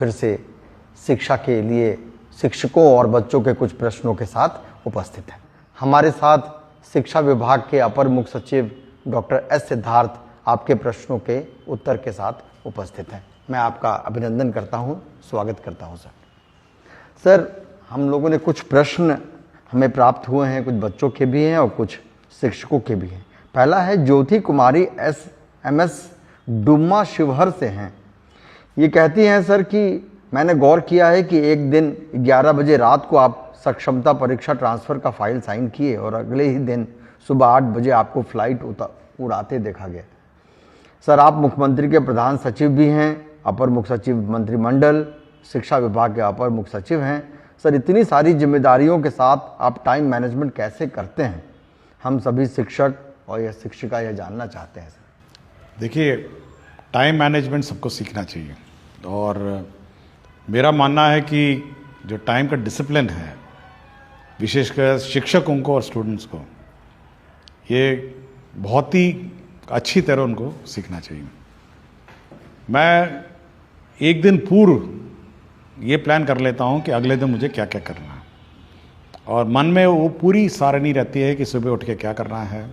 फिर से शिक्षा के लिए शिक्षकों और बच्चों के कुछ प्रश्नों के साथ उपस्थित है। हमारे साथ शिक्षा विभाग के अपर मुख्य सचिव डॉक्टर एस सिद्धार्थ आपके प्रश्नों के उत्तर के साथ उपस्थित हैं। मैं आपका अभिनंदन करता हूं, स्वागत करता हूं सर। सर, हम लोगों ने कुछ प्रश्न हमें प्राप्त हुए हैं, कुछ बच्चों के भी हैं और कुछ शिक्षकों के भी हैं। पहला है ज्योति कुमारी SMS डुम्मा शिवहर से हैं। ये कहती हैं सर कि मैंने गौर किया है कि एक दिन 11 बजे रात को आप सक्षमता परीक्षा ट्रांसफ़र का फाइल साइन किए और अगले ही दिन सुबह 8 बजे आपको फ्लाइट उड़ाते देखा गया। सर, आप मुख्यमंत्री के प्रधान सचिव भी हैं, अपर मुख्य सचिव मंत्रिमंडल, शिक्षा विभाग के अपर मुख्य सचिव हैं। सर, इतनी सारी जिम्मेदारियों के साथ आप टाइम मैनेजमेंट कैसे करते हैं? हम सभी शिक्षक और यह शिक्षिका यह जानना चाहते हैं सर। देखिए, टाइम मैनेजमेंट सबको सीखना चाहिए और मेरा मानना है कि जो टाइम का डिसिप्लिन है, विशेषकर शिक्षकों को और स्टूडेंट्स को, ये बहुत ही अच्छी तरह उनको सीखना चाहिए। मैं एक दिन पूर्व ये प्लान कर लेता हूँ कि अगले दिन मुझे क्या क्या करना है और मन में वो पूरी सारणी रहती है कि सुबह उठ के क्या करना है,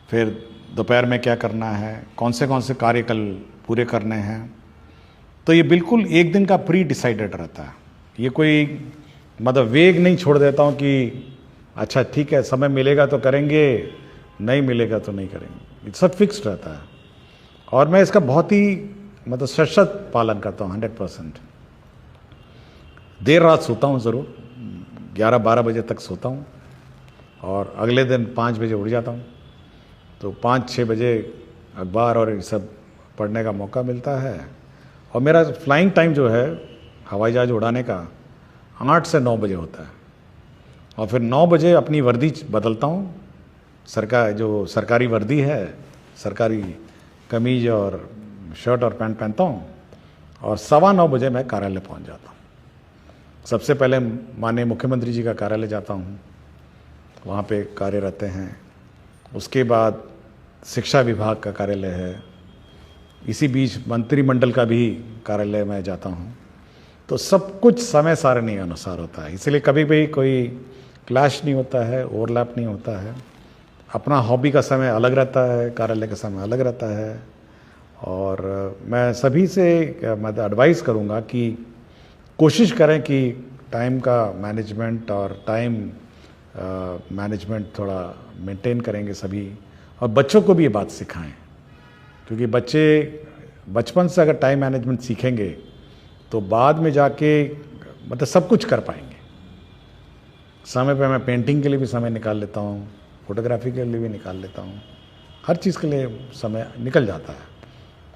फिर दोपहर में क्या करना है, कौन से कार्य कल पूरे करने हैं। तो ये बिल्कुल एक दिन का प्री डिसाइडेड रहता है। ये कोई मतलब वेग नहीं छोड़ देता हूँ कि अच्छा ठीक है, समय मिलेगा तो करेंगे, नहीं मिलेगा तो नहीं करेंगे। ये सब फिक्स्ड रहता है और मैं इसका बहुत ही मतलब सशक्त पालन करता हूँ, 100%। देर रात सोता हूँ ज़रूर, 11-12 बजे तक सोता हूँ और अगले दिन 5 बजे उठ जाता हूँ। तो 5-6 बजे अखबार और ये सब पढ़ने का मौका मिलता है और मेरा फ्लाइंग टाइम जो है हवाई जहाज उड़ाने का 8 से 9 बजे होता है और फिर 9 बजे अपनी वर्दी बदलता हूँ। जो सरकारी वर्दी है, सरकारी कमीज और शर्ट और पैंट पहनता हूँ और 9:15 बजे मैं कार्यालय पहुँच जाता हूँ। सबसे पहले माननीय मुख्यमंत्री जी का कार्यालय जाता हूँ, वहाँ पे कार्य रहते हैं। उसके बाद शिक्षा विभाग का कार्यालय है, इसी बीच मंत्रिमंडल का भी कार्यालय में जाता हूँ। तो सब कुछ समय सारणी अनुसार होता है, इसलिए कभी भी कोई क्लैश नहीं होता है, ओवरलैप नहीं होता है। अपना हॉबी का समय अलग रहता है, कार्यालय का समय अलग रहता है। और मैं सभी से मतलब एडवाइस करूँगा कि कोशिश करें कि टाइम का मैनेजमेंट और टाइम मैनेजमेंट थोड़ा मेंटेन करेंगे सभी, और बच्चों को भी ये बात सिखाएं, क्योंकि बच्चे बचपन से अगर टाइम मैनेजमेंट सीखेंगे तो बाद में जाके मतलब सब कुछ कर पाएंगे। समय पे मैं पेंटिंग के लिए भी समय निकाल लेता हूँ, फोटोग्राफी के लिए भी निकाल लेता हूँ, हर चीज़ के लिए समय निकल जाता है।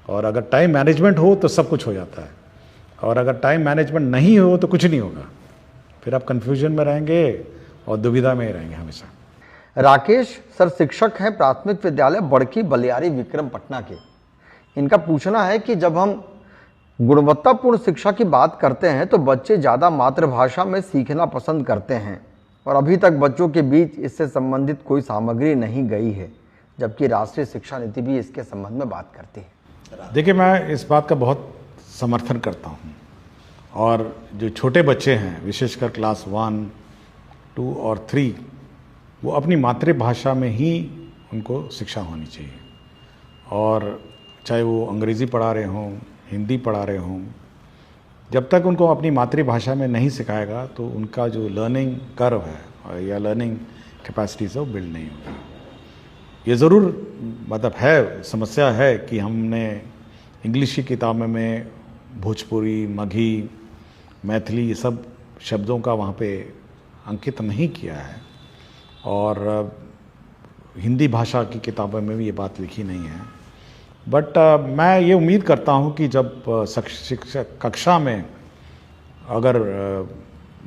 और अगर टाइम मैनेजमेंट हो तो सब कुछ हो जाता है, और अगर टाइम मैनेजमेंट नहीं हो तो कुछ नहीं होगा, फिर आप कन्फ्यूजन में रहेंगे और दुविधा में ही रहेंगे हमेशा। राकेश सर शिक्षक हैं प्राथमिक विद्यालय बड़की बलियारी विक्रम पटना के। इनका पूछना है कि जब हम गुणवत्तापूर्ण शिक्षा की बात करते हैं तो बच्चे ज़्यादा मातृभाषा में सीखना पसंद करते हैं और अभी तक बच्चों के बीच इससे संबंधित कोई सामग्री नहीं गई है, जबकि राष्ट्रीय शिक्षा नीति भी इसके संबंध में बात करती है। देखिए, मैं इस बात का बहुत समर्थन करता हूँ, और जो छोटे बच्चे हैं विशेषकर क्लास 1, 2 और 3, वो अपनी मातृभाषा में ही उनको शिक्षा होनी चाहिए। और चाहे वो अंग्रेज़ी पढ़ा रहे हों, हिंदी पढ़ा रहे हों, जब तक उनको अपनी मातृभाषा में नहीं सिखाएगा तो उनका जो लर्निंग कर्व है या लर्निंग कैपेसिटी से वो बिल्ड नहीं होगी। ये ज़रूर मतलब है, समस्या है कि हमने इंग्लिश की किताबों में भोजपुरी, मगही, मैथिली ये सब शब्दों का वहाँ पे अंकित नहीं किया है, और हिंदी भाषा की किताबों में भी ये बात लिखी नहीं है। बट मैं ये उम्मीद करता हूँ कि जब शिक्षक कक्षा में अगर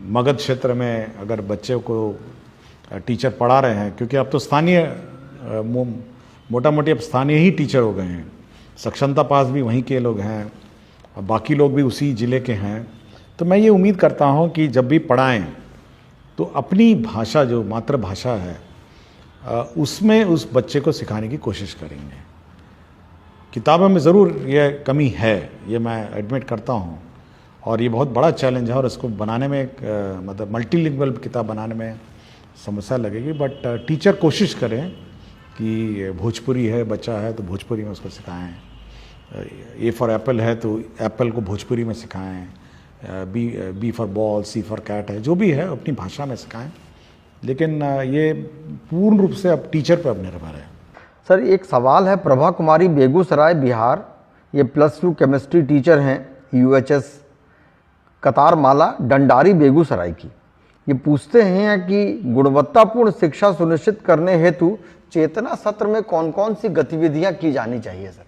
मगध क्षेत्र में अगर बच्चे को टीचर पढ़ा रहे हैं, क्योंकि अब तो स्थानीय मोटा मोटी अब स्थानीय ही टीचर हो गए हैं, सक्षमता पास भी वहीं के लोग हैं और बाकी लोग भी उसी ज़िले के हैं, तो मैं ये उम्मीद करता हूँ कि जब भी पढ़ाएं तो अपनी भाषा जो मातृभाषा है उसमें उस बच्चे को सिखाने की कोशिश करेंगे। किताबों में ज़रूर ये कमी है, ये मैं एडमिट करता हूँ, और ये बहुत बड़ा चैलेंज है, और इसको बनाने में मतलब मल्टीलिंगुअल किताब बनाने में समस्या लगेगी। बट टीचर कोशिश करें कि भोजपुरी है, बच्चा है तो भोजपुरी में उसको सिखाएं, ए फॉर एप्पल है तो एप्पल को भोजपुरी में सिखाएं, B for ball, C for cat है, जो भी है अपनी भाषा में सिखाएं। लेकिन ये पूर्ण रूप से अब टीचर पर अब निर्भर है। सर एक सवाल है, प्रभा कुमारी बेगूसराय बिहार, ये +2 केमिस्ट्री टीचर हैं UHS कतारमाला डंडारी बेगूसराय की। ये पूछते हैं कि गुणवत्तापूर्ण शिक्षा सुनिश्चित करने हेतु चेतना सत्र में कौन कौन सी गतिविधियां की जानी चाहिए सर?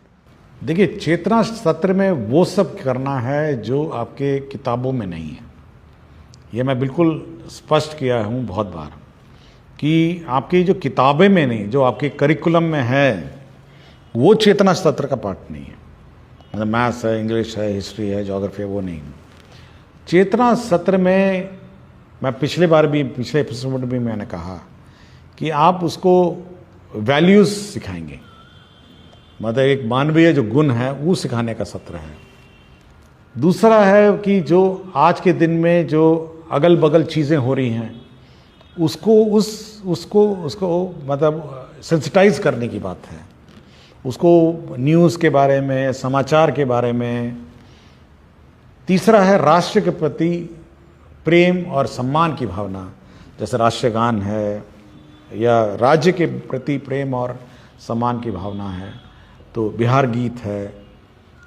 देखिए, चेतना सत्र में वो सब करना है जो आपके किताबों में नहीं है। ये मैं बिल्कुल स्पष्ट किया हूँ बहुत बार कि आपकी जो किताबें में नहीं, जो आपके करिकुलम में है, वो चेतना सत्र का पार्ट नहीं है। मतलब मैथ्स है, इंग्लिश है, हिस्ट्री है, ज्योग्राफी है, वो नहीं। चेतना सत्र में मैं पिछले एपिसोड में मैंने कहा कि आप उसको वैल्यूज़ सिखाएंगे, मतलब एक मानवीय जो गुण है वो सिखाने का सत्र है। दूसरा है कि जो आज के दिन में जो अगल बगल चीज़ें हो रही हैं उसको मतलब सेंसिटाइज करने की बात है, उसको न्यूज़ के बारे में, समाचार के बारे में। तीसरा है राष्ट्र के प्रति प्रेम और सम्मान की भावना, जैसे राष्ट्रीय गान है या राज्य के प्रति प्रेम और सम्मान की भावना है, तो बिहार गीत है।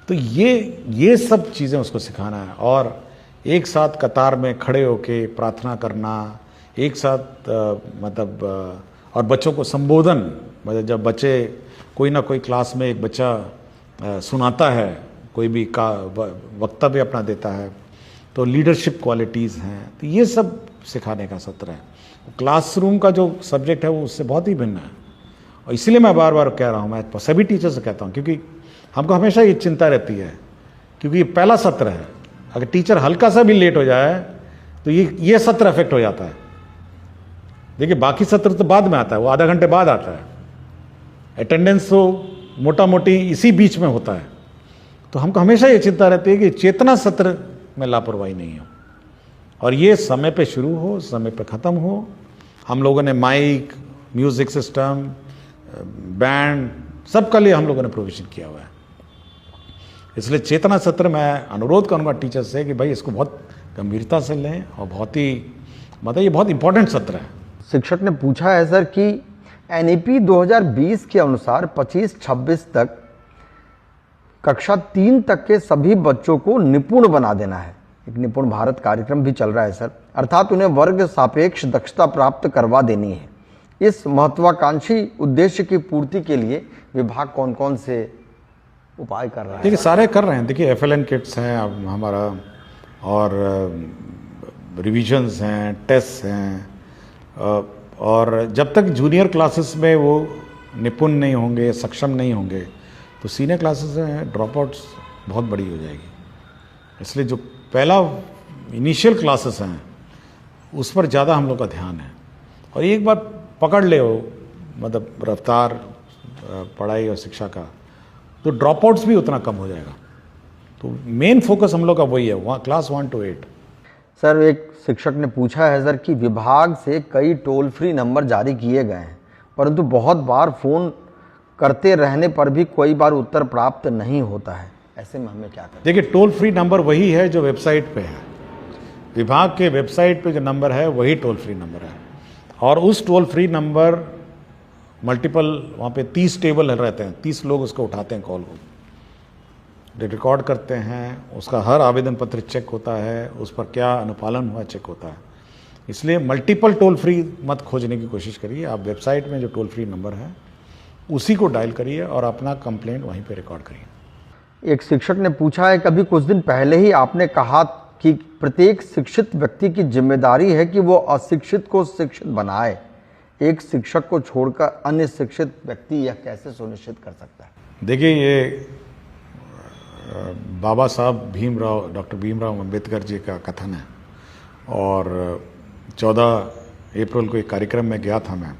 तो ये सब चीज़ें उसको सिखाना है, और एक साथ कतार में खड़े होके प्रार्थना करना, एक साथ और बच्चों को संबोधन, मतलब जब बच्चे कोई ना कोई क्लास में एक बच्चा सुनाता है, कोई भी का वक्तव्य अपना देता है, तो लीडरशिप क्वालिटीज़ हैं, तो ये सब सिखाने का सत्र है। क्लासरूम का जो सब्जेक्ट है वो उससे बहुत ही भिन्न है, और इसलिए मैं बार बार कह रहा हूँ, मैं सभी टीचर से कहता हूँ, क्योंकि हमको हमेशा ये चिंता रहती है, क्योंकि ये पहला सत्र है। अगर टीचर हल्का सा भी लेट हो जाए तो ये सत्र अफेक्ट हो जाता है। देखिए, बाकी सत्र तो बाद में आता है, वो आधा घंटे बाद आता है, अटेंडेंस तो मोटा मोटी इसी बीच में होता है। तो हमको हमेशा ये चिंता रहती है कि चेतना सत्र में लापरवाही नहीं हो, और ये समय पे शुरू हो, समय पे ख़त्म हो। हम लोगों ने माइक, म्यूज़िक सिस्टम, बैंड, सबका लिए हम लोगों ने प्रोविज़न किया हुआ है। इसलिए चेतना सत्र मैं अनुरोध करूँगा टीचर से कि भाई इसको बहुत गंभीरता से लें, और बहुत ही मतलब ये बहुत इंपॉर्टेंट सत्र है। शिक्षक ने पूछा है सर कि NEP 2020 के अनुसार 25-26 तक कक्षा 3 तक के सभी बच्चों को निपुण बना देना है। एक निपुण भारत कार्यक्रम भी चल रहा है सर, अर्थात उन्हें वर्ग सापेक्ष दक्षता प्राप्त करवा देनी है। इस महत्वाकांक्षी उद्देश्य की पूर्ति के लिए विभाग कौन कौन से उपाय कर रहा है? देखिए, सारे कर रहे हैं। देखिए, FLN किट्स हैं अब हमारा, और रिविजन्स हैं, टेस्ट हैं, और जब तक जूनियर क्लासेस में वो निपुण नहीं होंगे, सक्षम नहीं होंगे, तो सीनियर क्लासेस में ड्रॉप आउट्स बहुत बड़ी हो जाएगी। इसलिए जो पहला इनिशियल क्लासेस हैं उस पर ज़्यादा हम लोग का ध्यान है, और एक बार पकड़ ले हो मतलब रफ्तार पढ़ाई और शिक्षा का, तो ड्रॉप आउट्स भी उतना कम हो जाएगा। तो मेन फोकस हम लोग का वही है, क्लास 1 to 8। सर एक शिक्षक ने पूछा है सर कि विभाग से कई टोल फ्री नंबर जारी किए गए हैं, परंतु बहुत बार फ़ोन करते रहने पर भी कोई बार उत्तर प्राप्त नहीं होता है, ऐसे में हमें क्या करें? देखिए, टोल फ्री नंबर वही है जो वेबसाइट पे है, विभाग के वेबसाइट पे जो नंबर है वही टोल फ्री नंबर है, और उस टोल फ्री नंबर मल्टीपल वहाँ पे 30 टेबल रहते हैं, 30 लोग उसको उठाते हैं, कॉल को रिकॉर्ड करते हैं, उसका हर आवेदन पत्र चेक होता है, उस पर क्या अनुपालन हुआ चेक होता है। इसलिए मल्टीपल टोल फ्री मत खोजने की कोशिश करिए, आप वेबसाइट में जो टोल फ्री नंबर है उसी को डायल करिए और अपना कंप्लेंट वहीं पे रिकॉर्ड करिए। एक शिक्षक ने पूछा है, कभी कुछ दिन पहले ही आपने कहा कि प्रत्येक शिक्षित व्यक्ति की जिम्मेदारी है कि वो अशिक्षित को शिक्षित बनाए, एक शिक्षक को छोड़कर अन्य शिक्षित व्यक्ति यह कैसे सुनिश्चित कर सकता है? देखिए, ये बाबा साहब डॉक्टर भीमराव अंबेडकर जी का कथन है, और 14 अप्रैल को एक कार्यक्रम में गया था मैं।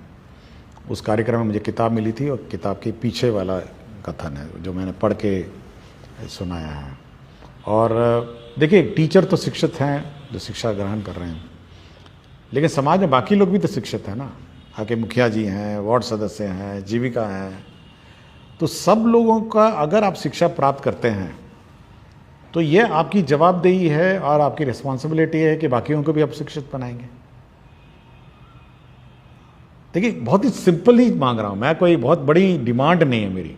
उस कार्यक्रम में मुझे किताब मिली थी, और किताब के पीछे वाला कथन है जो मैंने पढ़ के सुनाया है। और देखिए, टीचर तो शिक्षित हैं जो शिक्षा ग्रहण कर रहे हैं, लेकिन समाज में बाकी लोग भी तो शिक्षित हैं ना। आपके मुखिया जी हैं, वार्ड सदस्य हैं, जीविका हैं, तो सब लोगों का अगर आप शिक्षा प्राप्त करते हैं तो ये आपकी जवाबदेही है और आपकी रिस्पॉन्सिबिलिटी है कि बाकियों को भी आप शिक्षित बनाएंगे। देखिए, बहुत ही सिंपल ही मांग रहा हूं मैं, कोई बहुत बड़ी डिमांड नहीं है मेरी।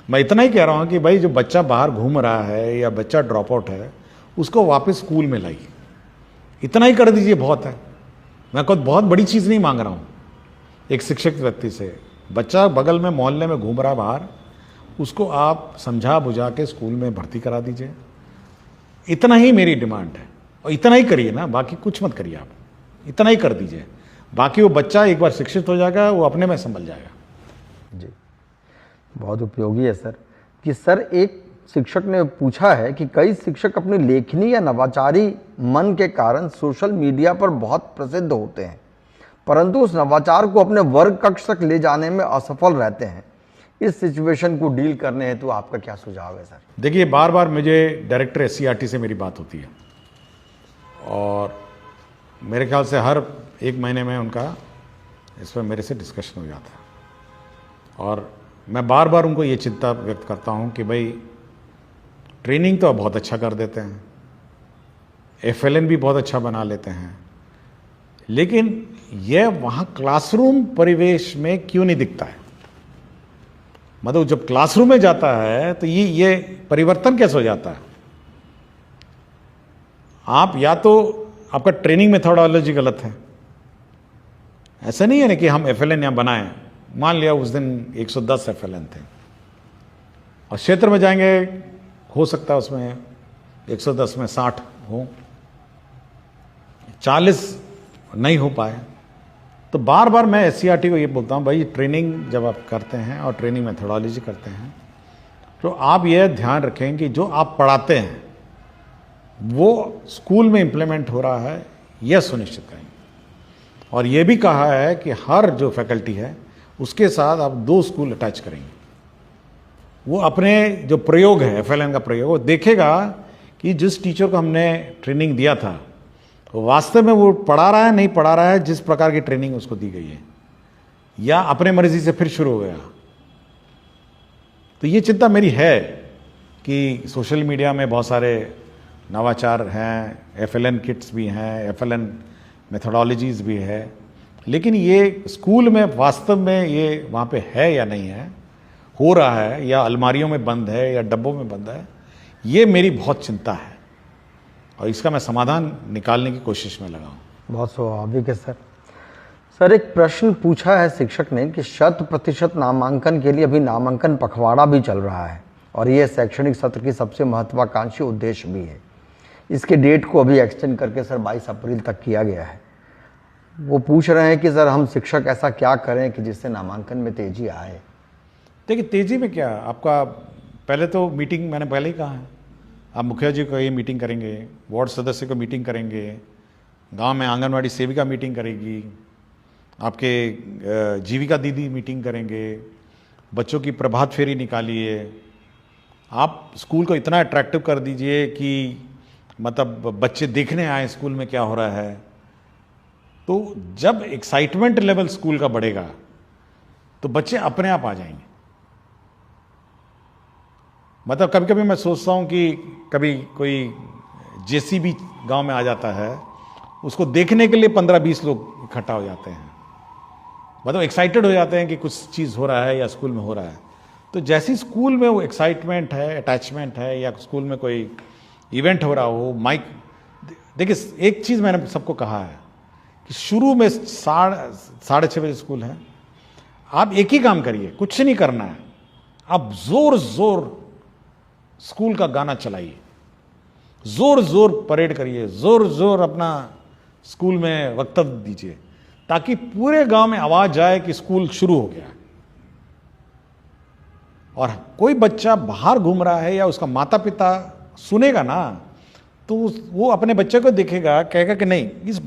मैं इतना ही कह रहा हूं कि भाई जो बच्चा बाहर घूम रहा है या बच्चा ड्रॉप आउट है उसको वापस स्कूल में लाइए, इतना ही कर दीजिए, बहुत है। मैं कोई बहुत बड़ी चीज़ नहीं मांग रहा हूं एक शिक्षित व्यक्ति से। बच्चा बगल में मोहल्ले में घूम रहा बाहर, उसको आप समझा बुझा के स्कूल में भर्ती करा दीजिए, इतना ही मेरी डिमांड है। और इतना ही करिए ना, बाकी कुछ मत करिए, आप इतना ही कर दीजिए। बाकी वो बच्चा एक बार शिक्षित हो जाएगा, वो अपने में संभल जाएगा। जी, बहुत उपयोगी है सर। कि सर, एक शिक्षक ने पूछा है कि कई शिक्षक अपनी लेखनी या नवाचारी मन के कारण सोशल मीडिया पर बहुत प्रसिद्ध होते हैं, परंतु उस नवाचार को अपने वर्ग कक्ष तक ले जाने में असफल रहते हैं। इस सिचुएशन को डील करने हेतु आपका क्या सुझाव है सर? देखिए, बार बार मुझे डायरेक्टर SCERT से मेरी बात होती है और मेरे ख्याल से हर एक महीने में उनका इस पर मेरे से डिस्कशन हो जाता है। और मैं बार बार उनको ये चिंता व्यक्त करता हूँ कि भाई ट्रेनिंग तो बहुत अच्छा कर देते हैं, FLN भी बहुत अच्छा बना लेते हैं, लेकिन यह वहाँ क्लासरूम परिवेश में क्यों नहीं दिखता है? मतलब जब क्लासरूम में जाता है तो ये परिवर्तन कैसे हो जाता है? आप या तो आपका ट्रेनिंग मेथोडोलॉजी गलत है। ऐसा नहीं है ना कि हम FLN यहाँ बनाएं, मान लिया उस दिन 110 FLN थे और क्षेत्र में जाएंगे, हो सकता है उसमें 110 में 60 हो, 40 नहीं हो पाए। तो बार बार मैं SCERT को ये बोलता हूँ, भाई ट्रेनिंग जब आप करते हैं और ट्रेनिंग मेथोडोलॉजी करते हैं तो आप ये ध्यान रखें कि जो आप पढ़ाते हैं वो स्कूल में इम्प्लीमेंट हो रहा है, यह सुनिश्चित करें। और ये भी कहा है कि हर जो फैकल्टी है उसके साथ आप 2 स्कूल अटैच करेंगे। वो अपने जो प्रयोग है FLN का प्रयोग, वो देखेगा कि जिस टीचर को हमने ट्रेनिंग दिया था तो वास्तव में वो पढ़ा रहा है, नहीं पढ़ा रहा है जिस प्रकार की ट्रेनिंग उसको दी गई है, या अपने मर्जी से फिर शुरू हो गया। तो ये चिंता मेरी है कि सोशल मीडिया में बहुत सारे नवाचार हैं, FLN किट्स भी हैं, FLN मेथोडोलॉजीज भी है, लेकिन ये स्कूल में वास्तव में ये वहाँ पे है या नहीं है, हो रहा है या अलमारियों में बंद है या डब्बों में बंद है, ये मेरी बहुत चिंता है और इसका मैं समाधान निकालने की कोशिश में लगा हूँ। बहुत स्वाभाविक है सर। सर, एक प्रश्न पूछा है शिक्षक ने कि 100% नामांकन के लिए अभी नामांकन पखवाड़ा भी चल रहा है और यह शैक्षणिक सत्र की सबसे महत्वाकांक्षी उद्देश्य भी है। इसके डेट को अभी एक्सटेंड करके सर 22 अप्रैल तक किया गया है। वो पूछ रहे हैं कि सर हम शिक्षक ऐसा क्या करें कि जिससे नामांकन में तेजी आए? देखिए, तेजी में क्या, आपका पहले तो मीटिंग, मैंने पहले ही कहा है, आप मुखिया जी को ये मीटिंग करेंगे, वार्ड सदस्य को मीटिंग करेंगे, गांव में आंगनवाड़ी सेविका मीटिंग करेगी, आपके जीविका दीदी मीटिंग करेंगे, बच्चों की प्रभात फेरी निकालिए, आप स्कूल को इतना अट्रैक्टिव कर दीजिए कि मतलब बच्चे देखने आए स्कूल में क्या हो रहा है। तो जब एक्साइटमेंट लेवल स्कूल का बढ़ेगा तो बच्चे अपने आप आ जाएंगे। मतलब कभी कभी मैं सोचता हूँ कि कभी कोई JCB गांव में आ जाता है, उसको देखने के लिए 15-20 लोग इकट्ठा हो जाते हैं, मतलब एक्साइटेड हो जाते हैं कि कुछ चीज़ हो रहा है या स्कूल में हो रहा है। तो जैसी स्कूल में वो एक्साइटमेंट है, अटैचमेंट है, या स्कूल में कोई इवेंट हो रहा हो, माइक, देखिए एक चीज़ मैंने सबको कहा है कि शुरू में 6:30 बजे स्कूल है, आप एक ही काम करिए, कुछ नहीं करना है, आप जोर जोर स्कूल का गाना चलाइए, जोर जोर परेड करिए, जोर जोर अपना स्कूल में वक्तव्य दीजिए, ताकि पूरे गांव में आवाज जाए कि स्कूल शुरू हो गया। और कोई बच्चा बाहर घूम रहा है या उसका माता पिता सुनेगा ना, तो वो अपने बच्चे को देखेगा, कहेगा कि नहीं, इस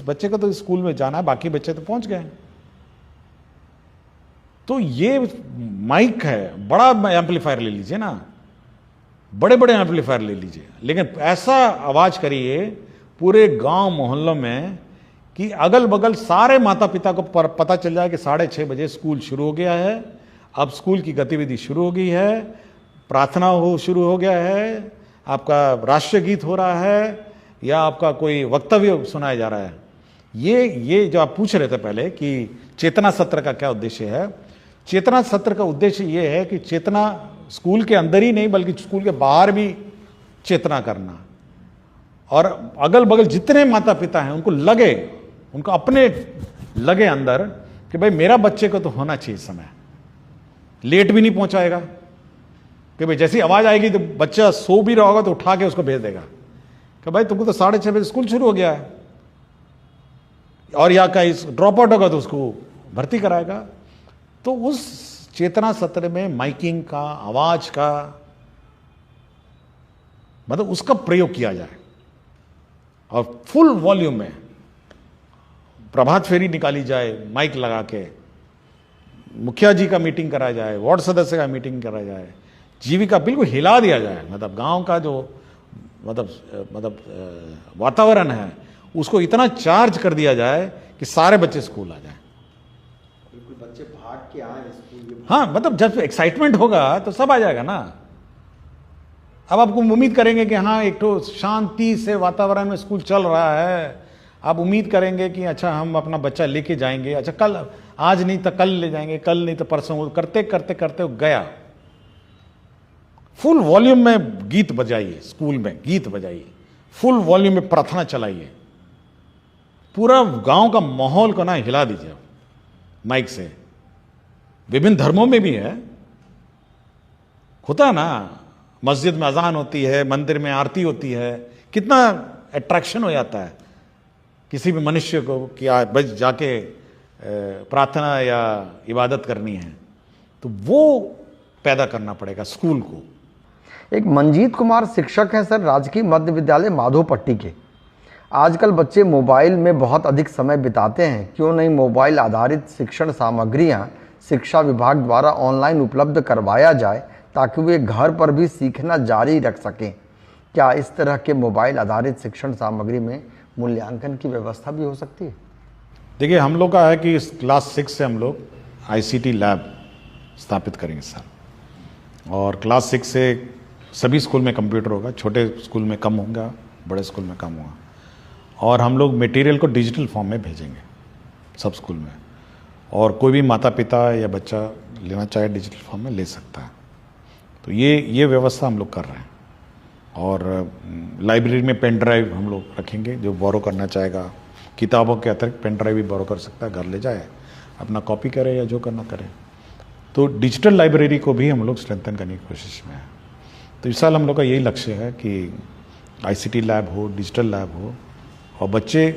बच्चे को तो स्कूल में जाना है, बाकी बच्चे तो पहुंच गए। तो ये माइक है, बड़ा एम्पलीफायर ले लीजिए ना, बड़े बड़े एम्पलीफायर ले लीजिए, लेकिन ऐसा आवाज करिए पूरे गांव मोहल्लों में कि अगल बगल सारे माता पिता को पता चल जाए कि 6:30 बजे स्कूल शुरू हो गया है, अब स्कूल की गतिविधि शुरू हो गई है, प्रार्थना शुरू हो गया है, आपका राष्ट्रीय गीत हो रहा है या आपका कोई वक्तव्य सुनाया जा रहा है। ये जो आप पूछ रहे थे पहले कि चेतना सत्र का क्या उद्देश्य है, चेतना सत्र का उद्देश्य ये है कि चेतना स्कूल के अंदर ही नहीं बल्कि स्कूल के बाहर भी चेतना करना, और अगल बगल जितने माता पिता हैं उनको अपने लगे अंदर कि भाई मेरा बच्चे को तो होना चाहिए समय, लेट भी नहीं पहुंचाएगा, कि भाई जैसी आवाज आएगी तो बच्चा सो भी रहा होगा तो उठा के उसको भेज देगा कि भाई तुमको तो 6:30 बजे स्कूल शुरू हो गया है, और या कहीं ड्रॉप आउट होगा तो उसको भर्ती कराएगा। तो उस चेतना सत्र में माइकिंग का, आवाज का, मतलब उसका प्रयोग किया जाए और फुल वॉल्यूम में प्रभात फेरी निकाली जाए, माइक लगा के मुखिया जी का मीटिंग कराया जाए, वार्ड सदस्य का मीटिंग कराया जाए, जीविका बिल्कुल हिला दिया जाए, मतलब गांव का जो वातावरण है उसको इतना चार्ज कर दिया जाए कि सारे बच्चे स्कूल आ जाए। बिल्कुल बच्चे भाग के आए स्कूल। हाँ, मतलब जब एक्साइटमेंट होगा तो सब आ जाएगा ना। अब आपको उम्मीद करेंगे कि हाँ एक तो शांति से वातावरण में स्कूल चल रहा है, आप उम्मीद करेंगे कि अच्छा हम अपना बच्चा लेके जाएंगे, अच्छा कल, आज नहीं तो कल ले जाएंगे, कल नहीं तो परसों, करते करते करते वो गया। फुल वॉल्यूम में गीत बजाइए, स्कूल में गीत बजाइए, फुल वॉल्यूम में प्रार्थना चलाइए, पूरा गांव का माहौल को ना हिला दीजिए माइक से। विभिन्न धर्मों में भी है, होता है ना, मस्जिद में अजान होती है, मंदिर में आरती होती है, कितना अट्रैक्शन हो जाता है किसी भी मनुष्य को कि बस जाके प्रार्थना या इबादत करनी है, तो वो पैदा करना पड़ेगा स्कूल को। एक मंजीत कुमार शिक्षक हैं सर, राजकीय मध्य विद्यालय माधोपट्टी के। आजकल बच्चे मोबाइल में बहुत अधिक समय बिताते हैं, क्यों नहीं मोबाइल आधारित शिक्षण सामग्रियां शिक्षा विभाग द्वारा ऑनलाइन उपलब्ध करवाया जाए ताकि वे घर पर भी सीखना जारी रख सकें। क्या इस तरह के मोबाइल आधारित शिक्षण सामग्री में मूल्यांकन की व्यवस्था भी हो सकती है? देखिए, हम लोग का है कि इस क्लास 6 से हम लोग ICT लैब स्थापित करेंगे सर, और क्लास 6 से सभी स्कूल में कंप्यूटर होगा, छोटे स्कूल में कम होगा, बड़े स्कूल में कम होगा, और हम लोग मटेरियल को डिजिटल फॉर्म में भेजेंगे सब स्कूल में, और कोई भी माता पिता या बच्चा लेना चाहे डिजिटल फॉर्म में ले सकता है। तो ये व्यवस्था हम लोग कर रहे हैं, और लाइब्रेरी में पेन ड्राइव हम लोग रखेंगे, जो बोरो करना चाहेगा किताबों के अतिरिक्त पेन ड्राइव भी बोरो कर सकता है, घर ले जाए अपना कॉपी करे या जो करना करे। तो डिजिटल लाइब्रेरी को भी हम लोग स्ट्रेंथन करने की कोशिश में है। तो इस साल हम लोग का यही लक्ष्य है कि ICT लैब हो, डिजिटल लैब हो, और बच्चे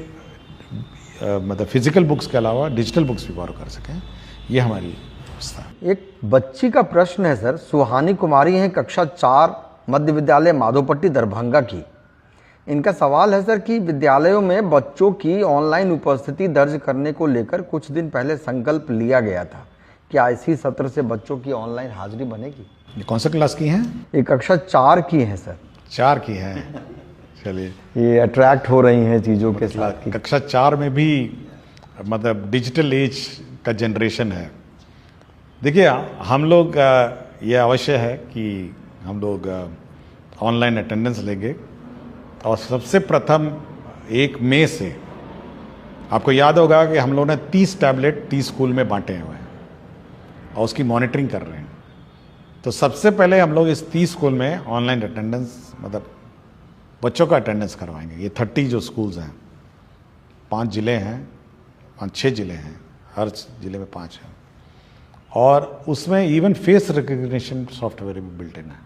मतलब फिजिकल बुक्स के अलावा डिजिटल बुक्स भी बोरो कर सकें, ये हमारी व्यवस्था है। एक बच्ची का प्रश्न है सर, सुहानी कुमारी हैं, कक्षा 4 मध्य विद्यालय माधोपट्टी दरभंगा की। इनका सवाल है सर कि विद्यालयों में बच्चों की ऑनलाइन उपस्थिति दर्ज करने को लेकर कुछ दिन पहले संकल्प लिया गया था, क्या इसी सत्र से बच्चों की ऑनलाइन हाजिरी बनेगी? ये कौन सा क्लास की हैं? ये कक्षा 4 की हैं सर। 4 की हैं, चलिए, ये अट्रैक्ट हो रही हैं चीज़ों के साथ की। कक्षा 4 में भी मतलब डिजिटल एज का जनरेशन है। देखिए, हम लोग ये अवश्य है कि हम लोग ऑनलाइन अटेंडेंस लेंगे, और सबसे प्रथम 1 मई से आपको याद होगा कि हम लोगों ने 30 टैबलेट 30 स्कूल में बांटे हुए हैं और उसकी मॉनिटरिंग कर रहे हैं। तो सबसे पहले हम लोग इस 30 स्कूल में ऑनलाइन अटेंडेंस, मतलब बच्चों का अटेंडेंस करवाएंगे। ये 30 जो स्कूल्स हैं, 5 ज़िले हैं, 5-6 ज़िले हैं, हर ज़िले में 5 हैं, और उसमें इवन फेस रिकग्निशन सॉफ्टवेयर भी बिल्ट इन है।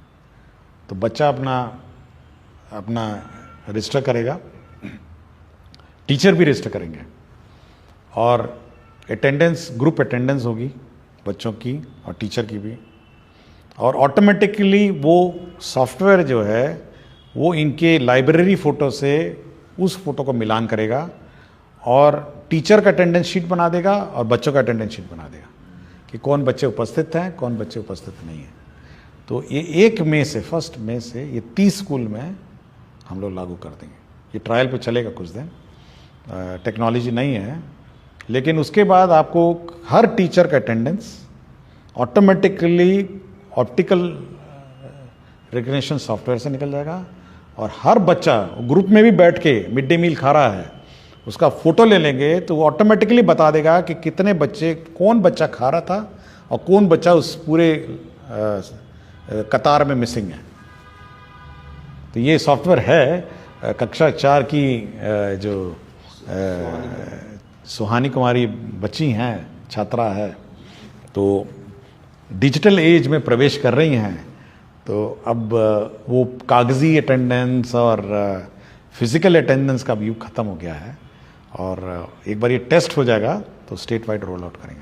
तो बच्चा अपना रजिस्टर करेगा, टीचर भी रजिस्टर करेंगे, और अटेंडेंस, ग्रुप अटेंडेंस होगी बच्चों की और टीचर की भी, और ऑटोमेटिकली वो सॉफ्टवेयर जो है वो इनके लाइब्रेरी फ़ोटो से उस फोटो को मिलान करेगा और टीचर का अटेंडेंस शीट बना देगा और बच्चों का अटेंडेंस शीट बना देगा कि कौन बच्चे उपस्थित हैं, कौन बच्चे उपस्थित नहीं हैं। तो ये 1 मई से 1 मई से ये 30 स्कूल में हम लोग लागू कर देंगे। ये ट्रायल पे चलेगा कुछ दिन, टेक्नोलॉजी नहीं है, लेकिन उसके बाद आपको हर टीचर का attendance automatically optical recognition software से निकल जाएगा, और हर बच्चा ग्रुप में भी बैठ के मिड डे मील खा रहा है, उसका फोटो ले लेंगे तो वो ऑटोमेटिकली बता देगा कि कितने बच्चे, कौन बच्चा खा रहा था और कौन बच्चा उस पूरे कतार में मिसिंग है। तो ये सॉफ्टवेयर है। कक्षा 4 की जो सुहानी कुमारी बच्ची हैं, छात्रा है, तो डिजिटल एज में प्रवेश कर रही हैं, तो अब वो कागजी अटेंडेंस और फिजिकल अटेंडेंस का भी युग खत्म हो गया है, और एक बार ये टेस्ट हो जाएगा तो स्टेट वाइड रोल आउट करेंगे।